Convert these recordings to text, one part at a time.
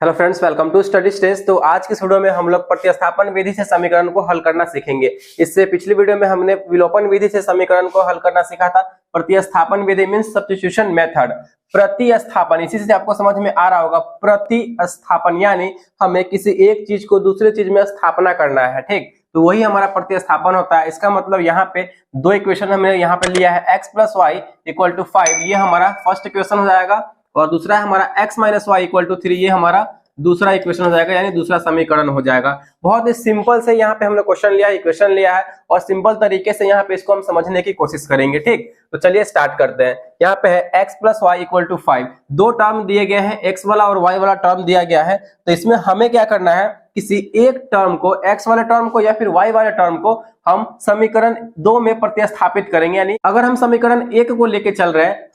Hello friends, welcome to study stage. तो आज की वीडियो में हम लोग प्रतिस्थापन विधि से समीकरण को हल करना सीखेंगे। इससे पिछली वीडियो में हमने विलोपन विधि से समीकरण को हल करना सीखा था। प्रतिस्थापन विधि मींस सब्स्टिट्यूशन मेथड। प्रतिस्थापन, इसी से आपको समझ में आ रहा होगा। प्रतिस्थापन यानी हमें किसी एक चीज को दूसरे चीज में स्थापना करना है, ठीक। तो वही हमारा प्रतिस्थापन होता है। इसका मतलब यहाँ पे दो इक्वेशन हमने यहाँ पे लिया है, x + y = 5, ये हमारा फर्स्ट इक्वेशन हो जाएगा, और दूसरा है हमारा x - y = 3, ये हमारा दूसरा इक्वेशन हो जाएगा, यानी दूसरा समीकरण हो जाएगा। बहुत ही सिंपल से यहाँ पे हमने क्वेश्चन लिया है, इक्वेशन लिया है, और सिंपल तरीके से यहाँ पे इसको हम समझने की कोशिश करेंगे, ठीक। तो चलिए स्टार्ट करते हैं। यहाँ पे है x + y = 5, दो टर्म दिए गए हैं, x वाला और y वाला टर्म दिया गया है। तो इसमें हमें क्या करना है, किसी एक टर्म को, x वाले टर्म को या फिर y वाले टर्म को हम समीकरण 2 में प्रतिस्थापित करेंगे। यानी अगर हम समीकरण 1 को लेके चल रहे हैं,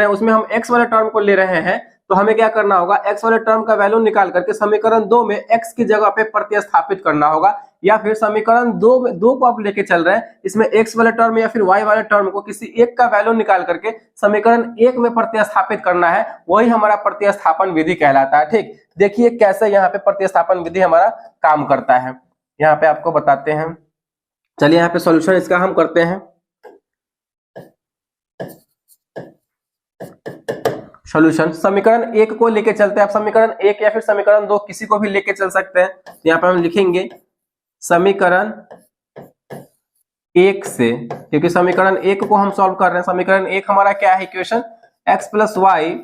उसमें हम x वाले टर्म को ले रहे हैं, तो हमें क्या करना होगा, x वाले टर्म का वैल्यू निकाल करके समीकरण 2 में x की जगह पे प्रतिस्थापित करना होगा। या फिर समीकरण 2 को आप लेके चल रहे हैं, इसमें x वाले टर्म या फिर y वाले टर्म को किसी एक का वैल्यू निकाल करके समीकरण 1 में प्रतिस्थापित करना है, वही हमारा प्रतिस्थापन विधि कहलाता है, ठीक। देखिए कैसे यहाँ पे प्रतिस्थापन विधि हमारा काम करता है, यहाँ पे आपको बताते हैं। चलिए यहाँ पे सॉल्यूशन इसका हम करते हैं। सॉल्यूशन समीकरण 1 को लेके चलते हैं। आप समीकरण 1 या फिर समीकरण 2 किसी को भी लेके चल सकते हैं। तो यहाँ पे हम लिखेंगे समीकरण 1 से, क्योंकि समीकरण 1 को हम सॉल्व कर रहे हैं। समीकरण 1 हमारा क्या है, इक्वेशन x + y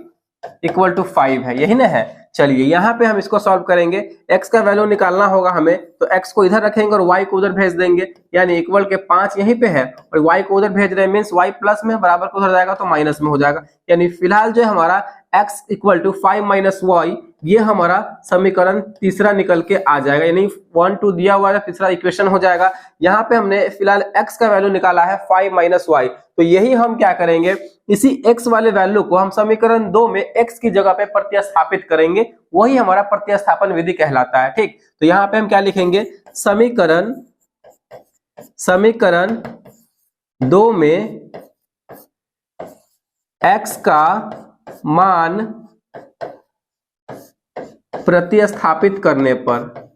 = 5 है, यही ना है। चलिए यहाँ पे हम इसको सॉल्व करेंगे। x का वैल्यू निकालना होगा हमें, तो x को इधर रखेंगे और y को उधर भेज देंगे, यानी इक्वल के 5 यहीं पे है और y को उधर भेज रहे हैं, मींस y प्लस में बराबर को उधर जाएगा तो माइनस में हो जाएगा। यानी फिलहाल जो हमारा x = 5 - y, ये हमारा समीकरण तीसरा निकल के आ जाएगा, यानी 1 2 दिया हुआ है, तीसरा इक्वेशन हो जाएगा। यहाँ पे हमने फिलहाल x का वैल्यू निकाला है 5 - y, तो यही हम क्या करेंगे, इसी x वाले वैल्यू को हम समीकरण 2 में x की जगह पे प्रतिस्थापित करेंगे, वही हमारा प्रतिस्थापन विधि कहलाता है, ठीक। तो यहाँ पे हम क्या लिखेंगे, समीकरण 2 में x का मान प्रतिस्थापित करने पर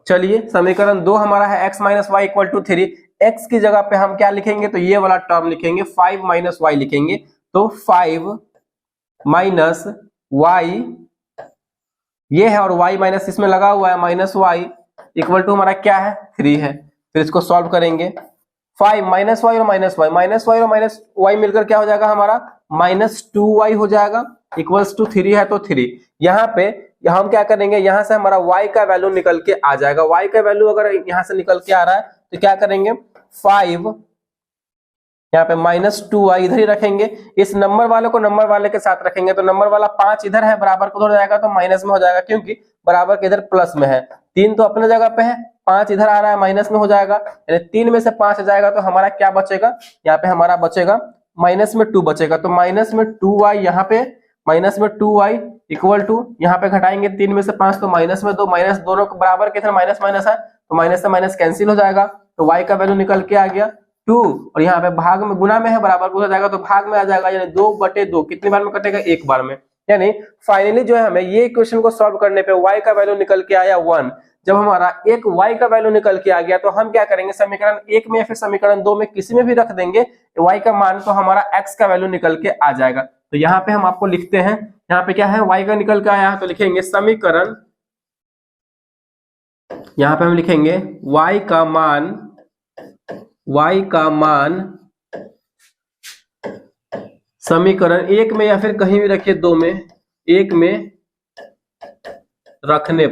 चलिए समीकरण 2 हमारा है x - y = 3। x की जगह पे हम क्या लिखेंगे, तो ये वाला टर्म लिखेंगे, 5 - y लिखेंगे। तो 5 - y ये है, और y माइनस इसमें लगा हुआ है, -y = हमारा क्या है, 3 है। फिर इसको सॉल्व करेंगे, 5 - y और -y मिलकर क्या हो जाएगा हमारा, -2y हो जाएगा, = 3 है तो 3। यहाँ पे हम क्या करेंगे, यहाँ से हमारा y का वैल्यू निकल के आ जाएगा। y का वैल्यू अगर यहाँ से निकल के आ रहा है तो क्या करेंगे, 5 यहाँ पे -2y इधर ही रखेंगे, इस नंबर वाले को नंबर वाले के साथ रखेंगे, तो नंबर वाला 5 इधर है, बराबर को उधर जाएगा तो माइनस में हो जाएगा, क्योंकि बराबर के इधर प्लस में है। 3 तो अपने जगह पे है, 5 इधर आ रहा है, माइनस में हो जाएगा, यानी 3 में से 5 जाएगा तो हमारा क्या बचेगा, यहाँ पे हमारा बचेगा -2 बचेगा। तो -2y यहाँ पे, -2y = यहाँ पे घटाएंगे 3 में से 5 तो -2, माइनस दोनों को बराबर के इधर माइनस माइनस है, तो माइनस से माइनस कैंसिल हो जाएगा, तो y का वैल्यू निकल के आ गया 2, और यहाँ पे भाग में, गुना में है, बराबर को हो जाएगा तो भाग में आ जाएगा, यानी 2/2 कितनी बार में कटेगा, एक बार में। यानी फाइनली जो है हमें ये इक्वेशन को सॉल्व करने पे y का वैल्यू निकल के आया 1। जब हमारा एक y का वैल्यू निकल के आ गया तो हम क्या करेंगे, समीकरण 1 में या फिर समीकरण 2 में किसी में भी रख देंगे y का मान, तो हमारा x का वैल्यू निकल के आ जाएगा। तो यहाँ पे हम आपको लिखते हैं, यहाँ पे क्या है, y का निकल के आया है, तो लिखेंगे समीकरण, यहाँ पे हम लिखेंगे y का मान समीकरण 1 में या फिर कहीं भी रखिए, 2 में, 1 में रखने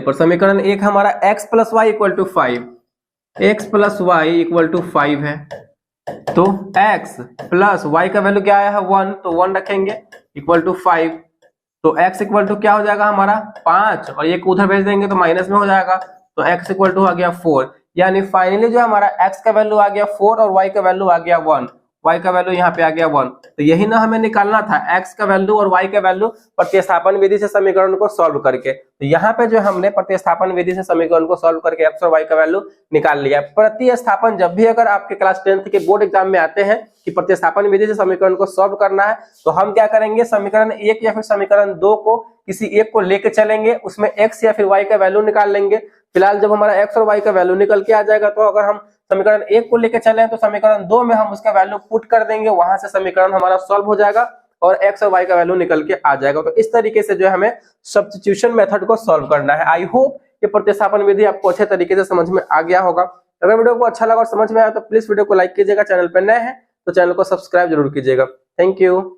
पर समीकरण 1 हमारा x + y = 5, है, तो x + y का वैल्यू क्या आया है, 1, तो 1 रखेंगे, =5। तो x = क्या हो जाएगा हमारा 5, और एक उधर भेज देंगे तो माइनस में हो जाएगा, तो x = आ गया 4। यानी फाइनली जो हमारा x का वैल्यू आ गया 4 और y का वैल्यू आ गया 1, y का वैल्यू यहाँ पे आ गया 1। तो यही ना हमें निकालना था, x का वैल्यू और y का वैल्यू प्रतिस्थापन विधि से समीकरण को सॉल्व करके। तो यहाँ पे जो हमने प्रतिस्थापन विधि से समीकरण को सॉल्व करके x और y का वैल्यू निकाल लिया। प्रतिस्थापन जब भी अगर आपके क्लास 10th के बोर्ड एग्जाम में आते हैं कि प्रतिस्थापन विधि से समीकरण को सॉल्व करना है, तो हम क्या करेंगे, समीकरण 1 या फिर समीकरण 2 को किसी एक को लेके चलेंगे, उसमें x या फिर y का वैल्यू निकाल लेंगे। फिलहाल जब हमारा x और y का वैल्यू निकल के आ जाएगा, तो अगर हम समीकरण 1 को लेके चले तो समीकरण 2 में हम उसका वैल्यू पुट कर देंगे, वहां से समीकरण हमारा सॉल्व हो जाएगा और x और y का वैल्यू निकल के आ जाएगा। तो इस तरीके से जो है हमें सब्स्टिट्यूशन मेथड को सॉल्व करना है। आई होप ये प्रतिस्थापन विधि आपको अच्छे तरीके से समझ में आ गया होगा। अगर वीडियो को अच्छा लगा और समझ में आया तो प्लीज वीडियो को लाइक कीजिएगा, चैनल पर नए हैं तो चैनल को सब्सक्राइब जरूर कीजिएगा। Thank you.